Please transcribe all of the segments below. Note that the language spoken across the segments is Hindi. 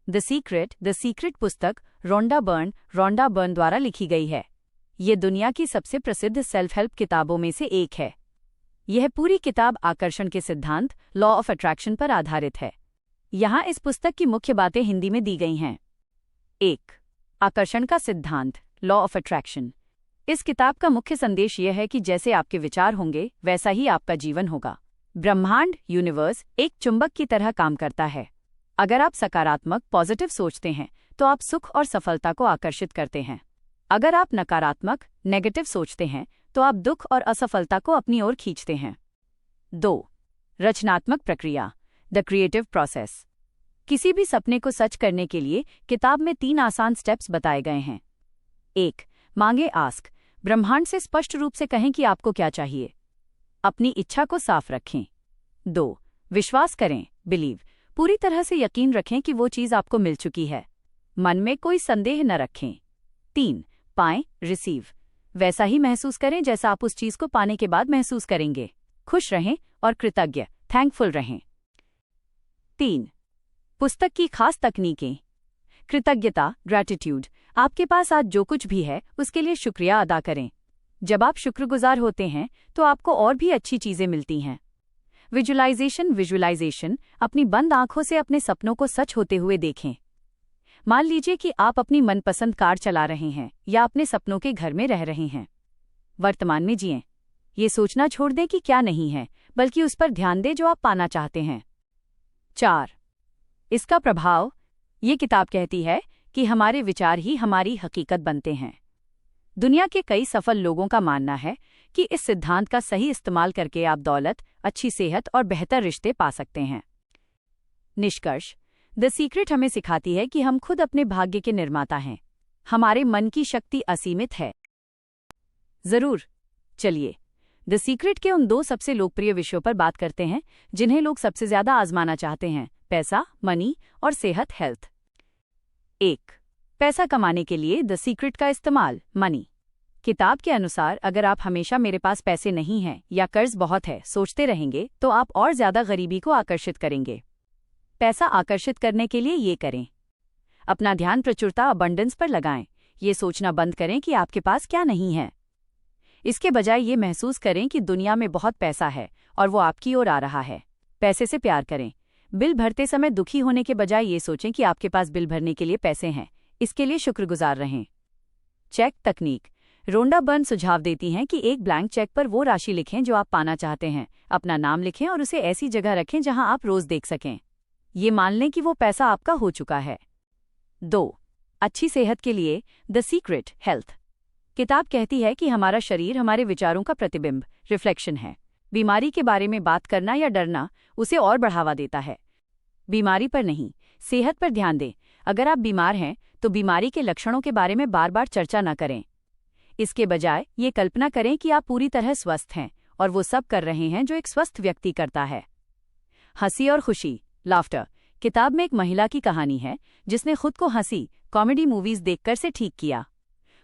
द सीक्रेट पुस्तक रोंडा बर्न द्वारा लिखी गई है। ये दुनिया की सबसे प्रसिद्ध सेल्फ हेल्प किताबों में से एक है। यह पूरी किताब आकर्षण के सिद्धांत लॉ ऑफ अट्रैक्शन पर आधारित है। यहाँ इस पुस्तक की मुख्य बातें हिंदी में दी गई हैं। 1. आकर्षण का सिद्धांत लॉ ऑफ अट्रैक्शन। इस किताब का मुख्य संदेश यह है कि जैसे आपके विचार होंगे वैसा ही आपका जीवन होगा। ब्रह्मांड यूनिवर्स एक चुंबक की तरह काम करता है। अगर आप सकारात्मक पॉजिटिव सोचते हैं तो आप सुख और सफलता को आकर्षित करते हैं। अगर आप नकारात्मक नेगेटिव सोचते हैं तो आप दुख और असफलता को अपनी ओर खींचते हैं। 2. रचनात्मक प्रक्रिया द क्रिएटिव प्रोसेस। किसी भी सपने को सच करने के लिए किताब में 3 आसान स्टेप्स बताए गए हैं। 1. मांगे आस्क। ब्रह्मांड से स्पष्ट रूप से कहें कि आपको क्या चाहिए। अपनी इच्छा को साफ रखें। 2. विश्वास करें बिलीव। पूरी तरह से यकीन रखें कि वो चीज़ आपको मिल चुकी है। मन में कोई संदेह न रखें। 3. पाएं रिसीव। वैसा ही महसूस करें जैसा आप उस चीज़ को पाने के बाद महसूस करेंगे। खुश रहें और कृतज्ञ थैंकफुल रहें। 3. पुस्तक की खास तकनीकें। कृतज्ञता ग्रैटिट्यूड। आपके पास आज जो कुछ भी है उसके लिए शुक्रिया अदा करें। जब आप शुक्रगुजार होते हैं तो आपको और भी अच्छी चीज़ें मिलती हैं। विजुअलाइजेशन अपनी बंद आंखों से अपने सपनों को सच होते हुए देखें। मान लीजिए कि आप अपनी मनपसंद कार चला रहे हैं या अपने सपनों के घर में रह रहे हैं। वर्तमान में जिएं। ये सोचना छोड़ दें कि क्या नहीं है, बल्कि उस पर ध्यान दें जो आप पाना चाहते हैं। 4. इसका प्रभाव। ये किताब कहती है कि हमारे विचार ही हमारी हकीकत बनते हैं। दुनिया के कई सफल लोगों का मानना है कि इस सिद्धांत का सही इस्तेमाल करके आप दौलत, अच्छी सेहत और बेहतर रिश्ते पा सकते हैं। निष्कर्ष। द सीक्रेट हमें सिखाती है कि हम खुद अपने भाग्य के निर्माता हैं। हमारे मन की शक्ति असीमित है। जरूर। चलिए द सीक्रेट के उन 2 सबसे लोकप्रिय विषयों पर बात करते हैं जिन्हें लोग सबसे ज्यादा आजमाना चाहते हैं, पैसा मनी और सेहत हेल्थ। 1. पैसा कमाने के लिए द सीक्रेट का इस्तेमाल मनी। किताब के अनुसार अगर आप हमेशा मेरे पास पैसे नहीं हैं या कर्ज बहुत है सोचते रहेंगे तो आप और ज्यादा गरीबी को आकर्षित करेंगे। पैसा आकर्षित करने के लिए ये करें। अपना ध्यान प्रचुरता अबंडेंस पर लगाएं। ये सोचना बंद करें कि आपके पास क्या नहीं है। इसके बजाय ये महसूस करें कि दुनिया में बहुत पैसा है और वो आपकी ओर आ रहा है। पैसे से प्यार करें। बिल भरते समय दुखी होने के बजाय ये सोचें कि आपके पास बिल भरने के लिए पैसे हैं। इसके लिए शुक्रगुजार रहें। चेक तकनीक। रोंडा बर्न सुझाव देती हैं कि एक ब्लैंक चेक पर वो राशि लिखें जो आप पाना चाहते हैं। अपना नाम लिखें और उसे ऐसी जगह रखें जहां आप रोज देख सकें। ये मान लें कि वो पैसा आपका हो चुका है। 2. अच्छी सेहत के लिए द सीक्रेट हेल्थ। किताब कहती है कि हमारा शरीर हमारे विचारों का प्रतिबिंब रिफ्लेक्शन है। बीमारी के बारे में बात करना या डरना उसे और बढ़ावा देता है। बीमारी पर नहीं, सेहत पर ध्यान दें। अगर आप बीमार हैं तो बीमारी के लक्षणों के बारे में बार बार चर्चा न करें। इसके बजाय ये कल्पना करें कि आप पूरी तरह स्वस्थ हैं और वो सब कर रहे हैं जो एक स्वस्थ व्यक्ति करता है। हंसी और खुशी लाफ्टर। किताब में एक महिला की कहानी है जिसने खुद को हंसी कॉमेडी मूवीज देखकर से ठीक किया।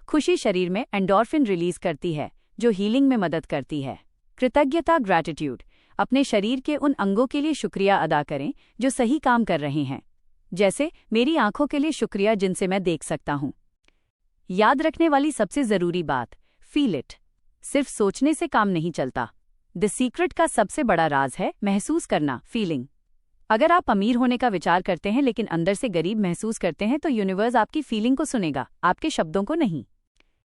खुशी शरीर में एंडोर्फिन रिलीज करती है जो हीलिंग में मदद करती है। कृतज्ञता ग्रैटिट्यूड। अपने शरीर के उन अंगों के लिए शुक्रिया अदा करें जो सही काम कर रहे हैं, जैसे मेरी आंखों के लिए शुक्रिया जिनसे मैं देख सकता हूं। याद रखने वाली सबसे जरूरी बात, फील इट। सिर्फ सोचने से काम नहीं चलता। द सीक्रेट का सबसे बड़ा राज है महसूस करना, फीलिंग। अगर आप अमीर होने का विचार करते हैं लेकिन अंदर से गरीब महसूस करते हैं तो यूनिवर्स आपकी फीलिंग को सुनेगा, आपके शब्दों को नहीं।